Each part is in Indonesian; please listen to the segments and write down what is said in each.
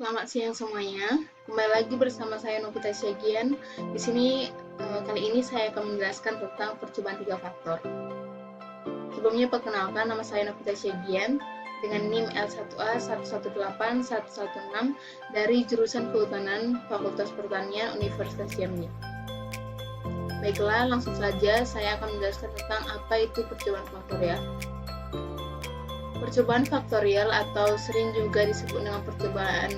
Selamat siang semuanya. Kembali lagi bersama saya Novita Syagian. Di sini kali ini saya akan menjelaskan tentang percobaan 3 faktor. Sebelumnya perkenalkan, nama saya Novita Syagian dengan NIM L1A 118116 dari jurusan Kehutanan Fakultas Pertanian Universitas Jambi. Baiklah, langsung saja saya akan menjelaskan tentang apa itu percobaan faktorial. Percobaan faktorial atau sering juga disebut dengan percobaan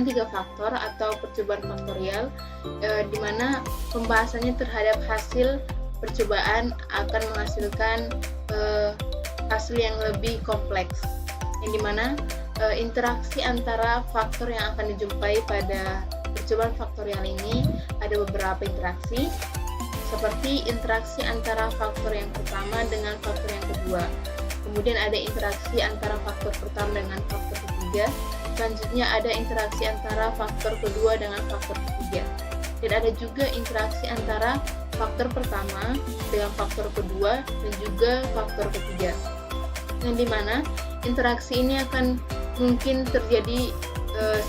3 faktor atau percobaan faktorial, di mana pembahasannya terhadap hasil percobaan akan menghasilkan hasil yang lebih kompleks, yang dimana interaksi antara faktor yang akan dijumpai pada percobaan faktorial ini ada beberapa interaksi, seperti interaksi antara faktor yang pertama dengan faktor yang kedua. Kemudian ada interaksi antara faktor pertama dengan faktor ketiga. Selanjutnya ada interaksi antara faktor kedua dengan faktor ketiga. Dan ada juga interaksi antara faktor pertama dengan faktor kedua dan juga faktor ketiga. Yang dimana interaksi ini akan mungkin terjadi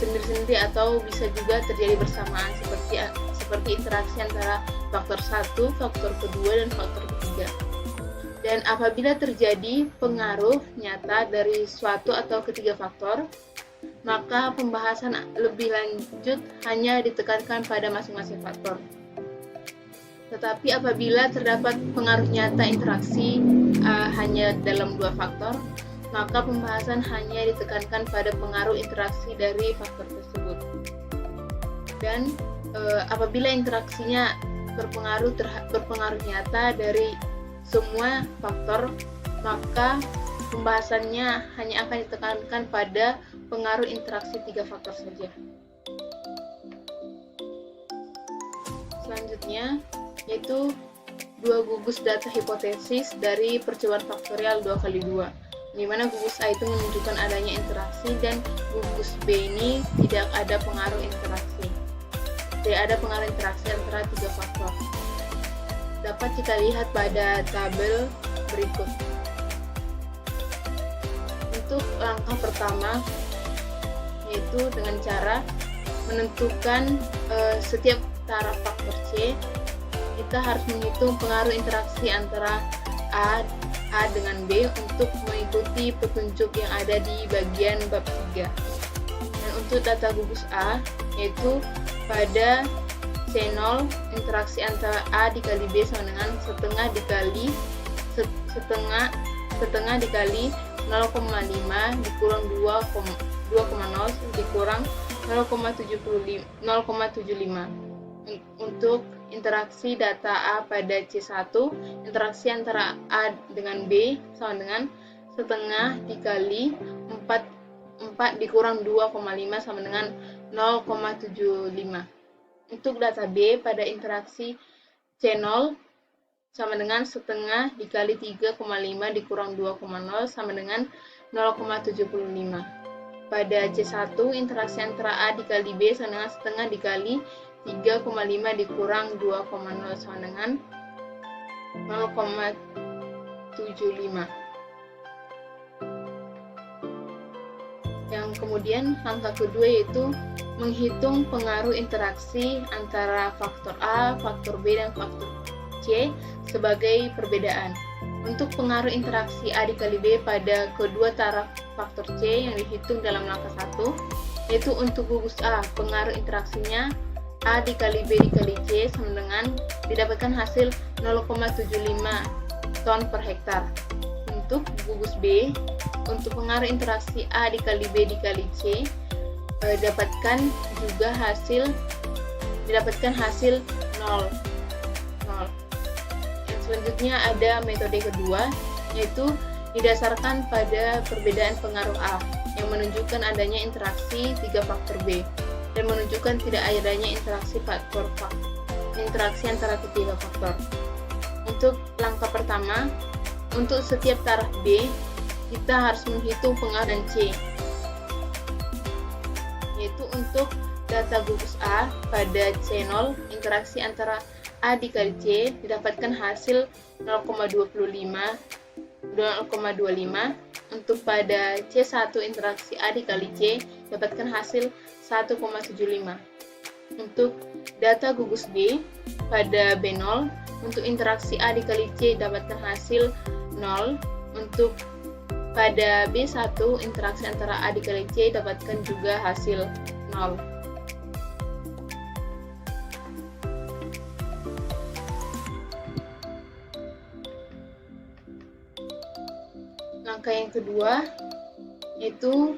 sendiri-sendiri atau bisa juga terjadi bersamaan seperti interaksi antara faktor 1, faktor kedua, dan faktor ketiga. Dan apabila terjadi pengaruh nyata dari suatu atau ketiga faktor, maka pembahasan lebih lanjut hanya ditekankan pada masing-masing faktor. Tetapi apabila terdapat pengaruh nyata interaksi hanya dalam 2 faktor, maka pembahasan hanya ditekankan pada pengaruh interaksi dari faktor tersebut. Dan apabila interaksinya berpengaruh nyata dari semua faktor, maka pembahasannya hanya akan ditekankan pada pengaruh interaksi 3 faktor saja. Selanjutnya yaitu 2 gugus data hipotesis dari percobaan faktorial 2x2, di mana gugus A itu menunjukkan adanya interaksi dan gugus B ini tidak ada pengaruh interaksi. Tidak ada pengaruh interaksi antara 3 faktor. Dapat kita lihat pada tabel berikut. Untuk langkah pertama yaitu dengan cara menentukan setiap taraf faktor C, kita harus menghitung pengaruh interaksi antara A dengan B untuk mengikuti petunjuk yang ada di bagian bab 3. Dan untuk data gugus A yaitu pada C0 interaksi antara A dikali B sama dengan setengah dikali 0,5 dikurang 2,0 dikurang 0,75. Untuk interaksi data A pada C1, interaksi antara A dengan B sama dengan setengah dikali 4 dikurang 2,5 sama dengan 0,75. Untuk data B pada interaksi C0 sama dengan setengah dikali 3,5 dikurang 2,0 sama dengan 0,75. Pada C1 interaksi antara A dikali B sama dengan setengah dikali 3,5 dikurang 2,0 sama dengan 0,75. Yang kemudian langkah kedua yaitu menghitung pengaruh interaksi antara faktor A, faktor B, dan faktor C sebagai perbedaan. Untuk pengaruh interaksi A dikali B pada kedua taraf faktor C yang dihitung dalam langkah 1, yaitu untuk gugus A, pengaruh interaksinya A dikali B dikali C sama dengan didapatkan hasil 0,75 ton per hektar. Untuk gugus B, untuk pengaruh interaksi A dikali B dikali C didapatkan hasil 0. Yang selanjutnya ada metode kedua, yaitu didasarkan pada perbedaan pengaruh A yang menunjukkan adanya interaksi 3 faktor B dan menunjukkan tidak adanya interaksi antara ketiga faktor. Untuk langkah pertama, untuk setiap taraf B kita harus menghitung pengaruh C, yaitu untuk data gugus A pada C0 interaksi antara A dikali C didapatkan hasil 0,25 untuk pada C1 interaksi A dikali C, dapatkan hasil 1,75. Untuk data gugus B pada B0, untuk interaksi A dikali C dapatkan hasil 0. Untuk pada B1, interaksi antara A dikali C dapatkan juga hasil 0. Langkah yang kedua yaitu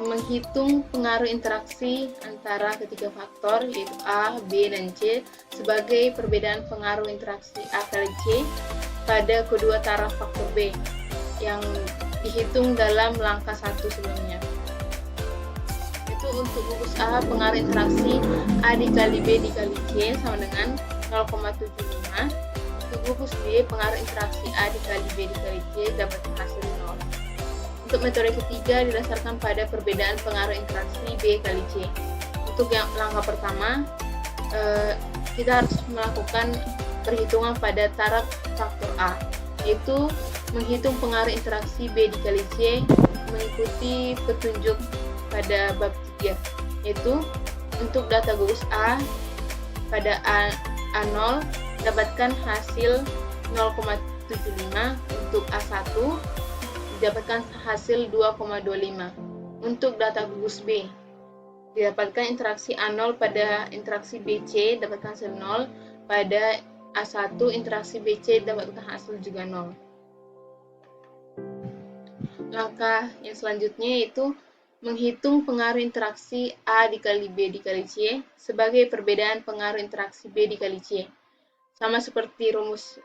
menghitung pengaruh interaksi antara ketiga faktor yaitu A, B, dan C sebagai perbedaan pengaruh interaksi A kali C pada kedua taraf faktor B yang dihitung dalam langkah 1 sebelumnya. Itu untuk gugus A, pengaruh interaksi A dikali B dikali C sama dengan 0,75. Untuk gugus B, pengaruh interaksi A dikali B dikali C dapat hasil 0. Untuk metode ketiga didasarkan pada perbedaan pengaruh interaksi B kali C. Untuk yang langkah pertama, kita harus melakukan perhitungan pada taraf faktor A, yaitu menghitung pengaruh interaksi B dikali C mengikuti petunjuk pada bab 3, yaitu untuk data gugus A pada A0 dapatkan hasil 0,75, untuk A1 didapatkan hasil 2,25. Untuk data gugus B didapatkan interaksi A0 pada interaksi BC dapatkan hasil 0, pada A1 interaksi BC dapatkan hasil juga 0. Langkah yang selanjutnya yaitu menghitung pengaruh interaksi A dikali B dikali C sebagai perbedaan pengaruh interaksi B dikali C. Sama seperti rumus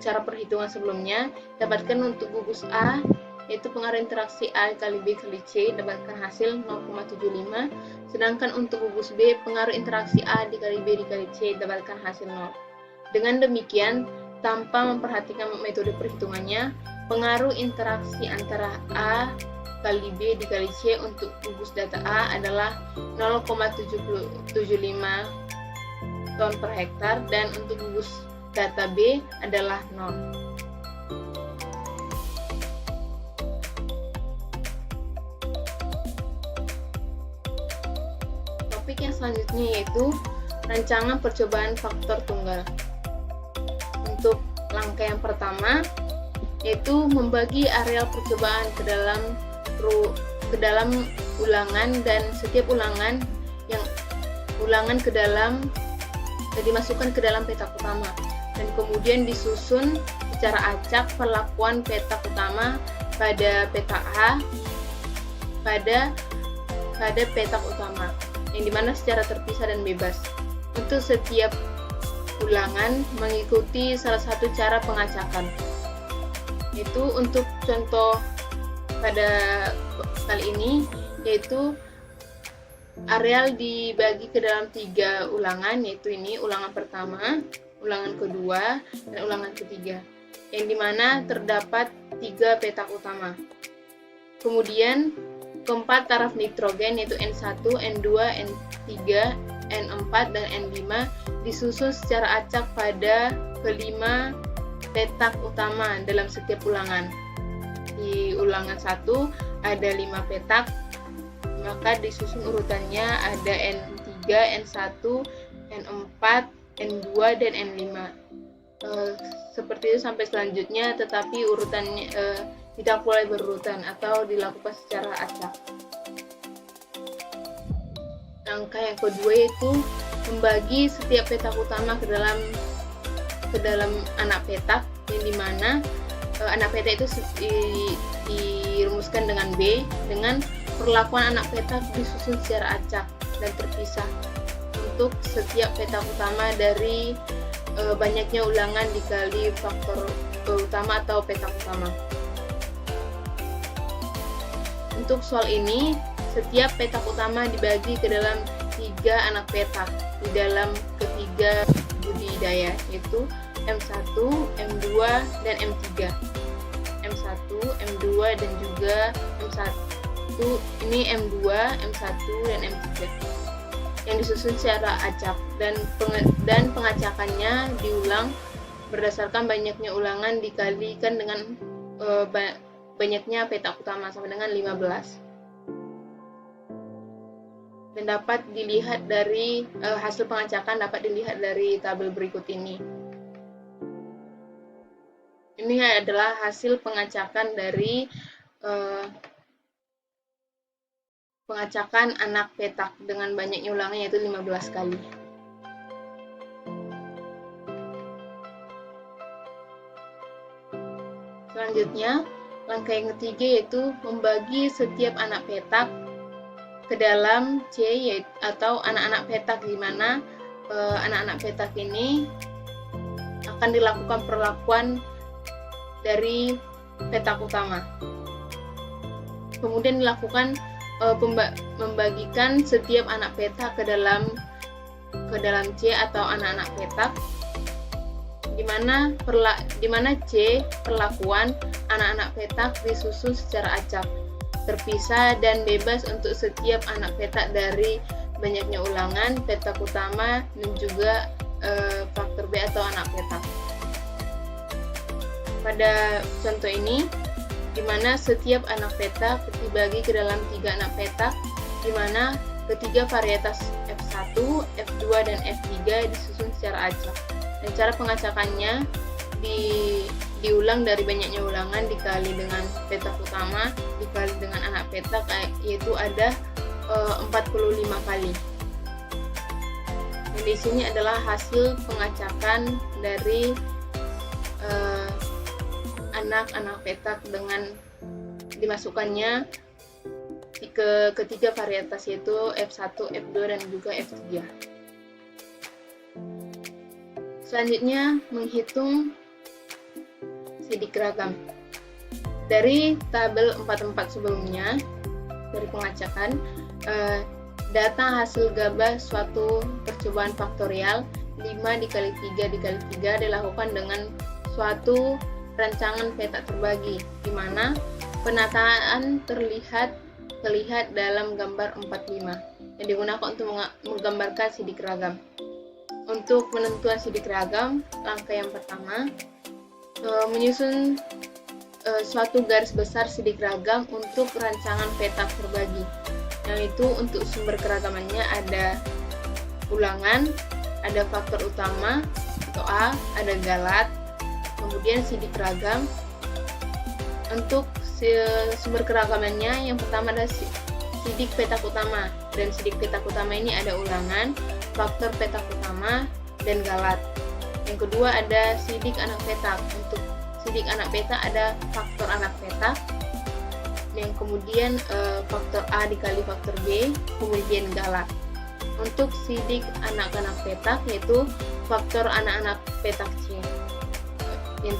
cara perhitungan sebelumnya, dapatkan untuk gugus A yaitu pengaruh interaksi A kali B kali C dapatkan hasil 0,75, sedangkan untuk gugus B pengaruh interaksi A dikali B dikali C dapatkan hasil 0. Dengan demikian, tanpa memperhatikan metode perhitungannya, pengaruh interaksi antara A kali B dikali C untuk gugus data A adalah 0,75 ton per hektar dan untuk gugus data B adalah 0. Topik yang selanjutnya yaitu rancangan percobaan faktor tunggal. Untuk langkah yang pertama yaitu membagi areal percobaan ke dalam ulangan, dan setiap ulangan dimasukkan ke dalam petak utama dan kemudian disusun secara acak perlakuan petak utama pada petak A pada petak utama yang dimana secara terpisah dan bebas. Untuk setiap ulangan mengikuti salah satu cara pengacakan. Itu untuk contoh pada kali ini yaitu areal dibagi ke dalam 3 ulangan, yaitu ini ulangan pertama, ulangan kedua, dan ulangan ketiga, yang dimana terdapat 3 petak utama. Kemudian keempat taraf nitrogen yaitu N1, N2, N3, N4, dan N5 disusun secara acak pada kelima petak utama dalam setiap ulangan. Di ulangan 1 ada 5 petak, maka disusun urutannya ada N3, N1, N4, N2, dan N5. Seperti itu sampai selanjutnya, tetapi urutannya tidak boleh berurutan atau dilakukan secara acak. Langkah yang kedua yaitu membagi setiap petak utama ke dalam anak petak, yang dimana anak petak itu dirumuskan dengan B dengan perlakuan anak petak disusun secara acak dan terpisah untuk setiap petak utama dari banyaknya ulangan dikali faktor utama atau petak utama. Untuk soal ini, setiap petak utama dibagi ke dalam 3 anak petak di dalam ketiga budidaya, yaitu M1, M2, dan M3. M1, M2, dan juga M1. Ini M2, M1, dan M3 yang disusun secara acak dan pengacakannya diulang berdasarkan banyaknya ulangan dikalikan dengan banyaknya petak utama sama dengan 15. Dan dapat dilihat dari hasil pengacakan dapat dilihat dari tabel berikut ini. Ini adalah hasil pengacakan dari pengacakan anak petak dengan banyaknya ulangan, yaitu 15 kali. Selanjutnya, langkah yang ketiga yaitu membagi setiap anak petak ke dalam C atau anak-anak petak, di mana anak-anak petak ini akan dilakukan perlakuan dari petak utama. Kemudian dilakukan membagikan setiap anak petak ke dalam C atau anak-anak petak, di mana C perlakuan anak-anak petak disusun secara acak, terpisah dan bebas untuk setiap anak petak dari banyaknya ulangan, petak utama, dan juga faktor B atau anak petak. Pada contoh ini, di mana setiap anak petak dibagi ke dalam 3 anak petak, di mana ketiga varietas F1, F2, dan F3 disusun secara acak. Dan cara pengacakannya diulang dari banyaknya ulangan dikali dengan petak utama dikali dengan anak petak, yaitu ada 45 kali. Dan di sini adalah hasil pengacakan dari anak-anak petak dengan dimasukkannya ke ketiga varietas, yaitu F1, F2, dan juga F3. Selanjutnya, menghitung sidik ragam. Dari tabel 44 sebelumnya, dari pengacakan, data hasil gabah suatu percobaan faktorial 5 dikali 3 dikali 3 dilakukan dengan suatu rancangan petak terbagi, di mana penataan terlihat dalam gambar 45 yang digunakan untuk menggambarkan sidik ragam. Untuk penentuan sidik ragam, langkah yang pertama, menyusun suatu garis besar sidik ragam untuk rancangan petak terbagi. Yang itu untuk sumber keragamannya ada ulangan, ada faktor utama atau A, ada galat, kemudian sidik ragam. Untuk sumber keragamannya, yang pertama adalah sidik petak utama, dan sidik petak utama ini ada ulangan, faktor petak utama, dan galat. Yang kedua ada sidik anak petak. Untuk sidik anak petak ada faktor anak petak, yang kemudian faktor A dikali faktor B, kemudian galat. Untuk sidik anak-anak petak yaitu faktor anak-anak petak C, yang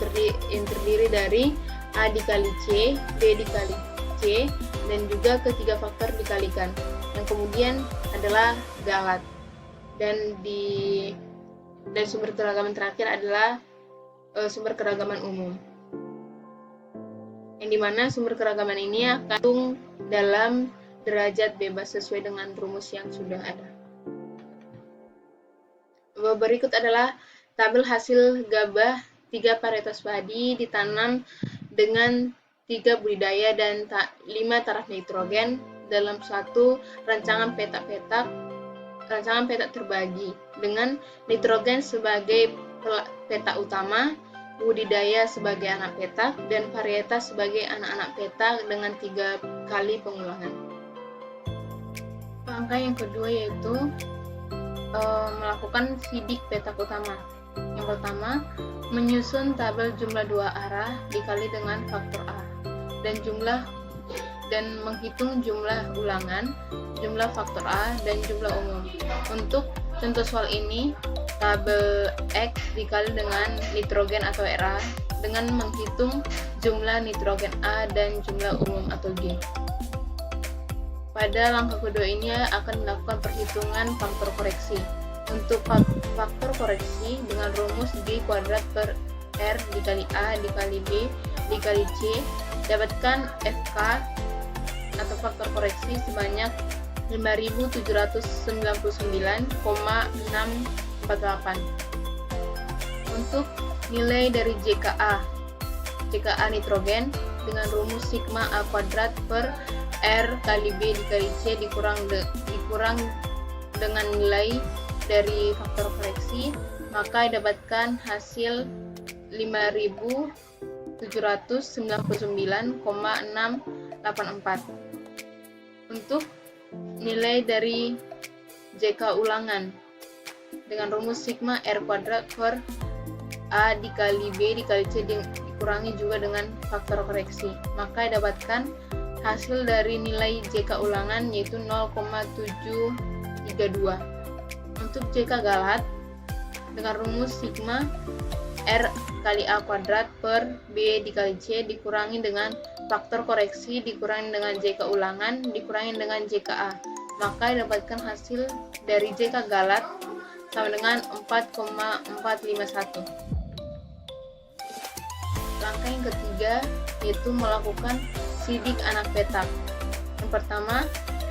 terdiri dari A dikali C, B dikali C, dan juga ketiga faktor dikalikan. Yang kemudian adalah galat. Dan sumber keragaman terakhir adalah sumber keragaman umum, yang dimana sumber keragaman ini akan dalam derajat bebas sesuai dengan rumus yang sudah ada. Berikut adalah tabel hasil gabah 3 varietas padi ditanam dengan 3 budidaya dan 5 taraf nitrogen dalam suatu rancangan petak terbagi dengan nitrogen sebagai petak utama, budidaya sebagai anak petak, dan varietas sebagai anak-anak petak dengan 3 kali pengulangan. Langkah yang kedua yaitu melakukan sidik petak utama. Yang pertama, menyusun tabel jumlah 2 arah dikali dengan faktor A dan menghitung jumlah ulangan, jumlah faktor A, dan jumlah umum. Untuk contoh soal ini, tabel X dikali dengan nitrogen atau Ra dengan menghitung jumlah nitrogen A dan jumlah umum atau G. Pada langkah kedua ini akan melakukan perhitungan faktor koreksi. Untuk faktor koreksi dengan rumus G kuadrat per R dikali A dikali B dikali C, dapatkan FK atau faktor koreksi sebanyak 5.799,648. Untuk nilai dari JKA nitrogen dengan rumus sigma A kuadrat per R kali B dikali C dikurang dengan nilai dari faktor koreksi, maka didapatkan hasil 5.799,684. Untuk nilai dari JK ulangan dengan rumus sigma R kuadrat per A dikali B dikali C dikurangi juga dengan faktor koreksi, maka didapatkan hasil dari nilai JK ulangan yaitu 0,732. Untuk JK galat dengan rumus sigma R kali A kuadrat per B dikali C dikurangi dengan faktor koreksi dikurangi dengan JK ulangan dikurangi dengan JKA, maka didapatkan hasil dari JK galat sama dengan 4,451. Langkah yang ketiga yaitu melakukan sidik anak petak. Yang pertama,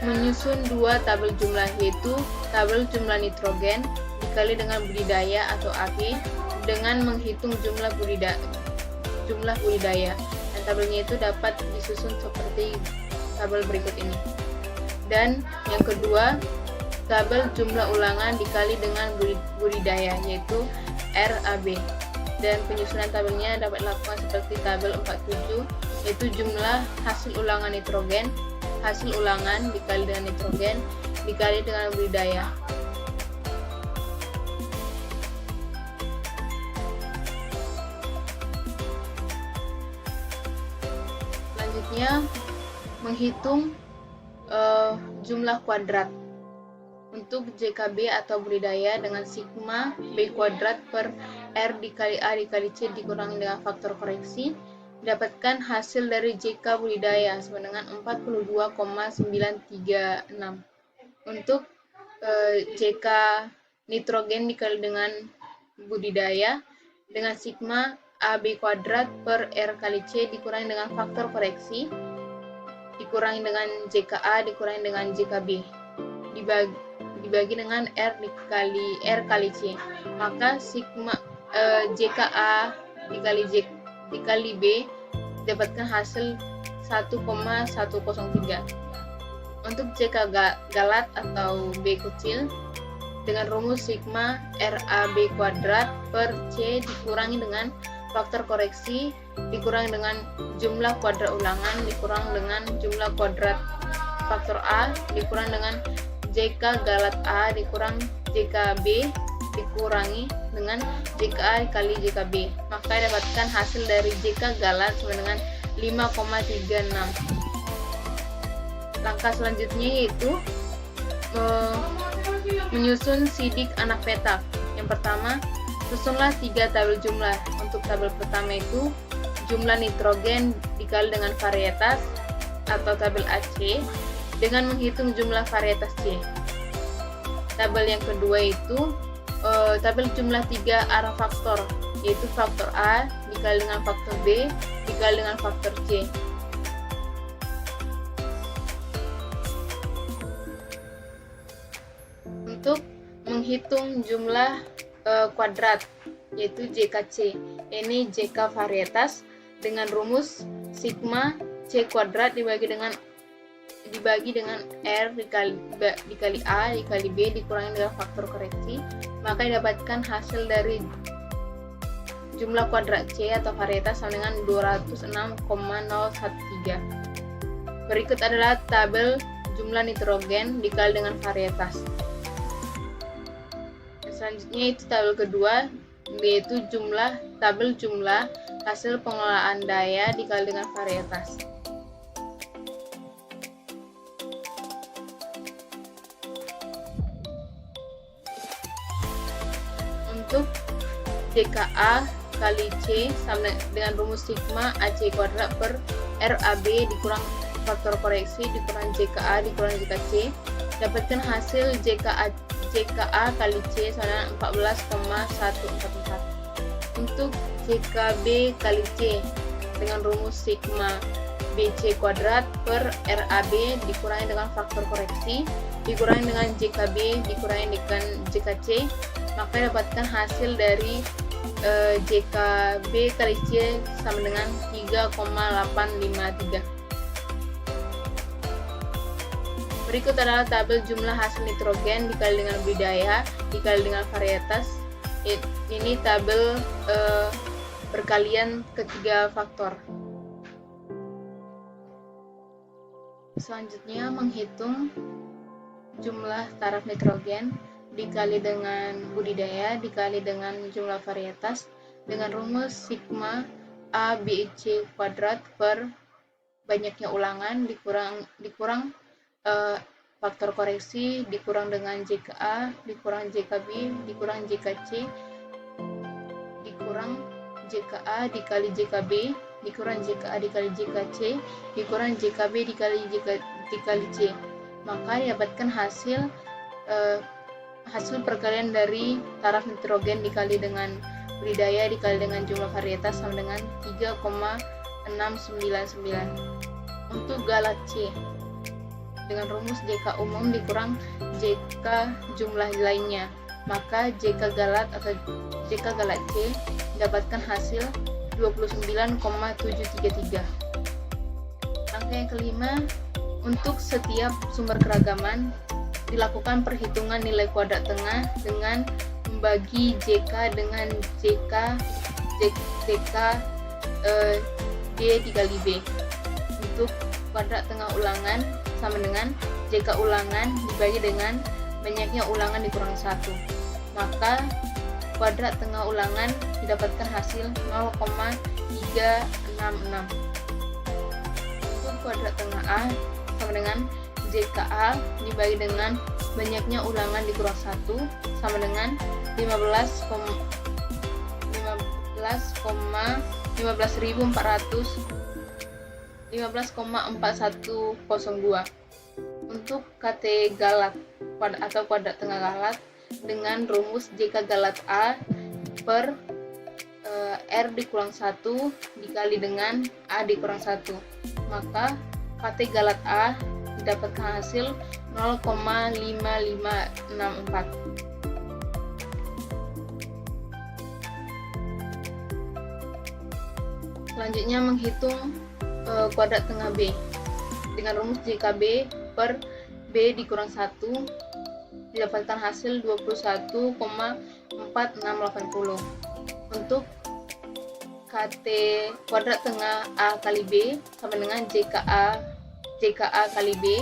menyusun dua tabel jumlah, yaitu tabel jumlah nitrogen dikali dengan budidaya atau AB dengan menghitung jumlah budidaya. Dan tabelnya itu dapat disusun seperti tabel berikut ini. Dan yang kedua, tabel jumlah ulangan dikali dengan budidaya, yaitu RAB. Dan penyusunan tabelnya dapat dilakukan seperti tabel 47, yaitu jumlah hasil ulangan nitrogen, hasil ulangan dikali dengan nitrogen dikali dengan budidaya. Selanjutnya, menghitung jumlah kuadrat. Untuk JKB atau budidaya dengan sigma B kuadrat per R dikali A dikali C dikurangi dengan faktor koreksi, dapatkan hasil dari JK budidaya sama dengan 42,936. Untuk JK nitrogen dikali dengan budidaya dengan sigma AB kuadrat per R kali C dikurangi dengan faktor koreksi, dikurangi dengan JKA dikurangi dengan JKB, dibagi dengan R kali C, maka sigma JKA dikali B dapatkan hasil 1,103. Untuk JK galat atau B kecil dengan rumus sigma RAB kuadrat per C dikurangi dengan faktor koreksi dikurangi dengan jumlah kuadrat ulangan dikurangi dengan jumlah kuadrat faktor A dikurangi dengan JK galat A dikurang JKB dikurangi dengan JKA dikali JKB, maka dapatkan hasil dari JK galat sama dengan 5,36. Langkah selanjutnya yaitu menyusun sidik anak petak. Yang pertama, susunlah 3 tabel jumlah. Untuk tabel pertama itu jumlah nitrogen dikali dengan varietas atau tabel AC dengan menghitung jumlah varietas C. Tabel yang kedua itu tabel jumlah 3 arah faktor, yaitu faktor A dikali dengan faktor B dikali dengan faktor C. Untuk menghitung jumlah kuadrat, yaitu JKC, ini JK varietas dengan rumus sigma C kuadrat dibagi dengan R dikali A dikali B dikurangi dengan faktor koreksi, maka didapatkan hasil dari jumlah kuadrat C atau varietas sama dengan 206,013. Berikut adalah tabel jumlah nitrogen dikali dengan varietas. Selanjutnya itu tabel kedua, yaitu tabel jumlah hasil pengelolaan daya dikali dengan varietas. Untuk JKA kali C sama dengan rumus sigma AC kuadrat per RAB dikurang faktor koreksi dikurang JKA dikurang JKC, dapatkan hasil JKA kali C sama dengan 14,144. Untuk JKB kali C dengan rumus sigma BC kuadrat per RAB dikurangi dengan faktor koreksi dikurangi dengan JKB dikurangi dengan JKC, maka dapatkan hasil dari JKB kali C sama dengan 3,853. Berikut adalah tabel jumlah hasil nitrogen dikali dengan budidaya dikali dengan varietas. Ini tabel perkalian ketiga faktor. Selanjutnya menghitung jumlah taraf nitrogen dikali dengan budidaya dikali dengan jumlah varietas dengan rumus sigma A BC kuadrat per banyaknya ulangan dikurang faktor koreksi dikurang dengan JKA dikurang JKB dikurang JKC dikurang JKA dikali JKB dikurang JKA dikali JKC dikurang JKB dikali C. Maka didapatkan hasil perkalian dari taraf nitrogen dikali dengan budidaya dikali dengan jumlah varietas sama dengan 3,699. Untuk galat C dengan rumus JK umum dikurang JK jumlah lainnya, maka JK galat atau JK galat C mendapatkan hasil 29,733. Angka yang kelima, untuk setiap sumber keragaman dilakukan perhitungan nilai kuadrat tengah dengan membagi JK dengan JK D dikali B. Untuk kuadrat tengah ulangan sama dengan JK ulangan dibagi dengan banyaknya ulangan dikurang 1. Maka kuadrat tengah ulangan didapatkan hasil 0,366. Untuk kuadrat tengah A sama dengan JKA dibagi dengan banyaknya ulangan dikurang 1 sama dengan 15,4102. Untuk KT galat atau kuadrat tengah galat dengan rumus JK galat A per R dikurang 1 dikali dengan A dikurang 1, maka KT galat A didapatkan hasil 0,5564. Selanjutnya menghitung kuadrat tengah B dengan rumus JKB per B dikurang 1 didapatkan hasil 21,4680. Untuk KT kuadrat tengah A kali B sama dengan JKA kali B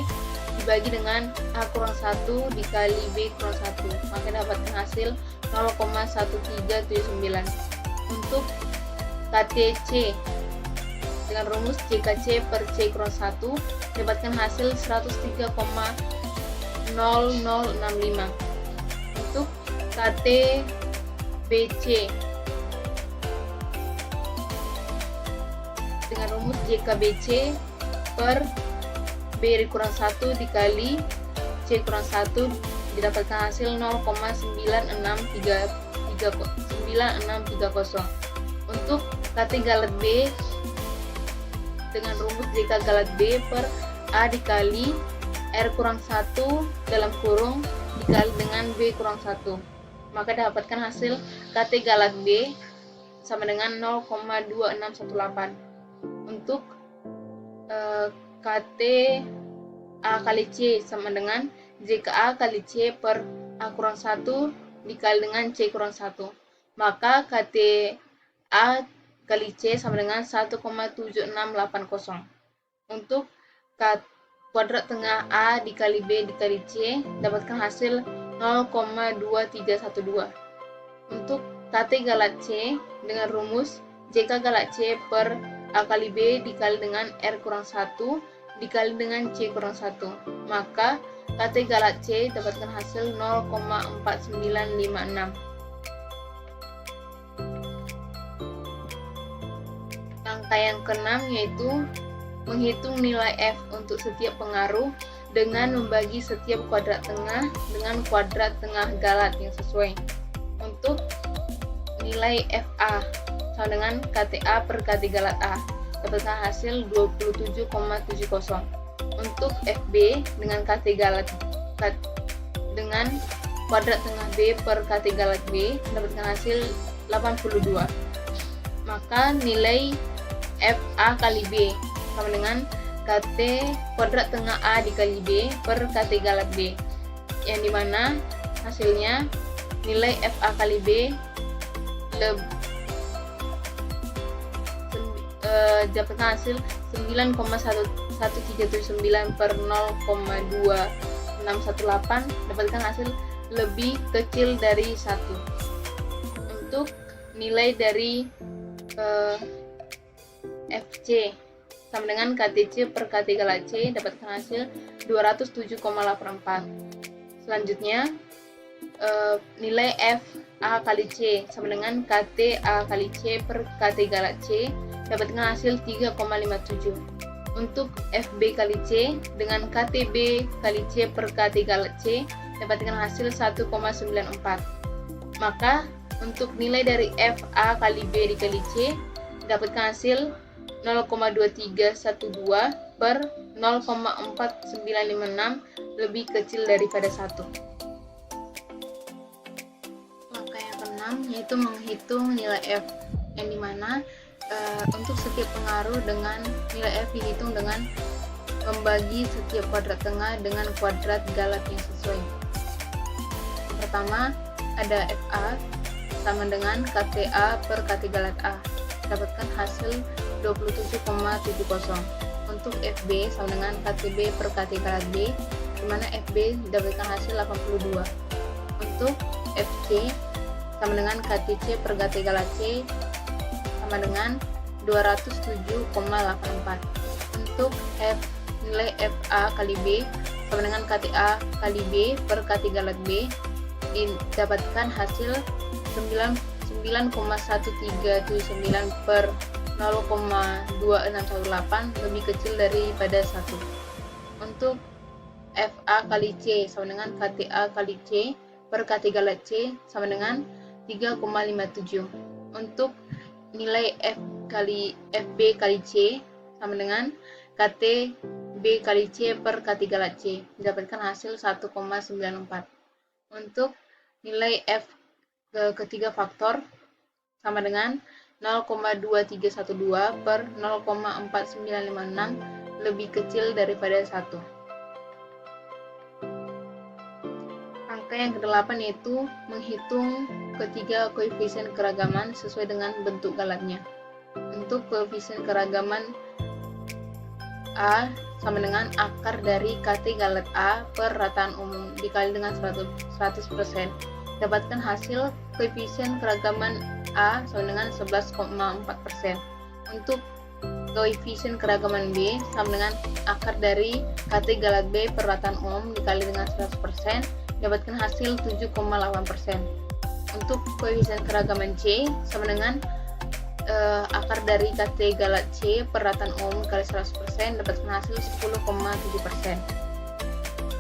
dibagi dengan A kurang 1 dikali B kurang 1, maka dapatkan hasil 0,1379. Untuk KTC dengan rumus JKC per C kurang 1 dapatkan hasil 103,0065. Untuk KTBC dengan rumus JKBC per B dikurang 1 dikali C kurang 1 didapatkan hasil 0,9630. Untuk KT galat B dengan rumus JK galat B per A dikali R kurang 1 dalam kurung dikali dengan B kurang 1, maka dapatkan hasil KT galat B sama dengan 0,2618. Untuk KT A kali C sama dengan JKA kali C per A kurang 1 dikali dengan C kurang 1, maka KT A kali C sama dengan 1,7680. Untuk kuadrat tengah A dikali B dikali C dapatkan hasil 0,2312. Untuk KT galat C dengan rumus JK galat C per A kali B dikali dengan R kurang 1 dikali dengan C kurang 1, maka KT galat C dapatkan hasil 0,4956. Angka yang keenam yaitu menghitung nilai F untuk setiap pengaruh dengan membagi setiap kuadrat tengah dengan kuadrat tengah galat yang sesuai. Untuk nilai FA sama dengan KTA per KT galat A dapatkan hasil 27,70. Untuk FB dengan KT galat dengan kuadrat tengah B per KT galat B dapatkan hasil 82. Maka nilai FA kali B sama dengan KT kuadrat tengah A dikali B per KT galat B, yang dimana hasilnya nilai FA kali B dapatkan hasil 9,1139 per 0,2618, dapatkan hasil lebih kecil dari 1. Untuk nilai dari FC sama dengan KTC per KT galat C, dapatkan hasil 207,84. Selanjutnya nilai FA kali C sama dengan KT A kali C per KT galat C, dapatkan hasil 3,57. Untuk FB kali C dengan KTB kali C per KT galat C, dapatkan hasil 1,94. Maka untuk nilai dari FA kali B dikali C, dapatkan hasil 0,2312 per 0,4956, lebih kecil daripada 1. Langkah yang keenam yaitu menghitung nilai F, yang dimana untuk setiap pengaruh dengan nilai F dihitung dengan membagi setiap kuadrat tengah dengan kuadrat galat yang sesuai. Yang pertama ada FA sama dengan KTA per KT galat A, dapatkan hasil 27,70. Untuk FB sama dengan KTB per KT galat B, di mana FB didapatkan hasil 82. Untuk FC sama dengan KTC per KT galat C, sama dengan 207,84. Untuk nilai FA kali B sama dengan KTA kali B per KT galat B, didapatkan hasil 9,1379 per 0,2618, lebih kecil daripada 1. Untuk FA kali C sama dengan KTA kali C per KT galat C, sama dengan 3,57. Untuk nilai FB kali C sama dengan KT B kali C per KT galat C, didapatkan hasil 1,94. Untuk nilai F ketiga faktor sama dengan 0,2312 per 0,4956, lebih kecil daripada 1. Angka yang ke-8 yaitu menghitung ketiga koefisien keragaman sesuai dengan bentuk galatnya. Untuk koefisien keragaman A sama dengan akar dari KT galat A per rataan umum dikali dengan 100%. Dapatkan hasil koefisien keragaman A sama dengan 11,4%. Untuk koefisien keragaman B sama dengan akar dari KT galat B per rataan umum dikali dengan 100%, dapatkan hasil 7,8%. Untuk koefisien keragaman C sama dengan akar dari KT galat C per rataan umum dikali 100%, dapatkan hasil 10,7%.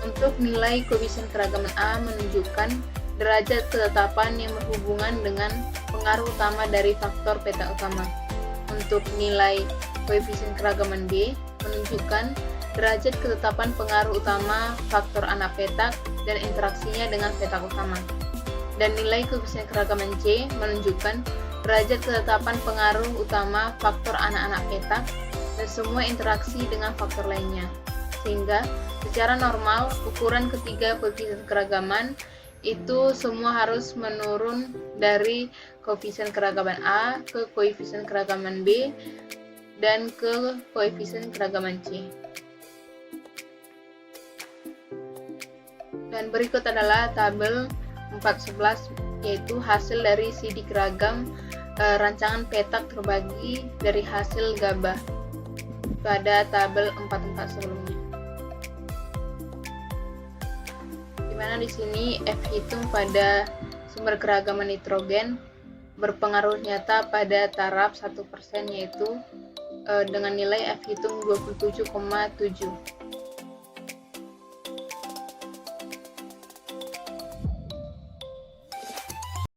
Untuk nilai koefisien keragaman A menunjukkan derajat ketetapan yang berhubungan dengan pengaruh utama dari faktor peta utama. Untuk nilai koefisien keragaman B menunjukkan derajat ketetapan pengaruh utama faktor anak petak dan interaksinya dengan petak utama. Dan nilai koefisien keragaman C menunjukkan derajat ketetapan pengaruh utama faktor anak-anak petak dan semua interaksi dengan faktor lainnya. Sehingga secara normal ukuran ketiga koefisien keragaman itu semua harus menurun dari koefisien keragaman A ke koefisien keragaman B dan ke koefisien keragaman C. Dan berikut adalah tabel 411, yaitu hasil dari sidik ragam rancangan petak terbagi dari hasil gabah pada tabel 44 sebelumnya. Dimana di sini F hitung pada sumber keragaman nitrogen berpengaruh nyata pada taraf 1%, yaitu dengan nilai F hitung 27,7.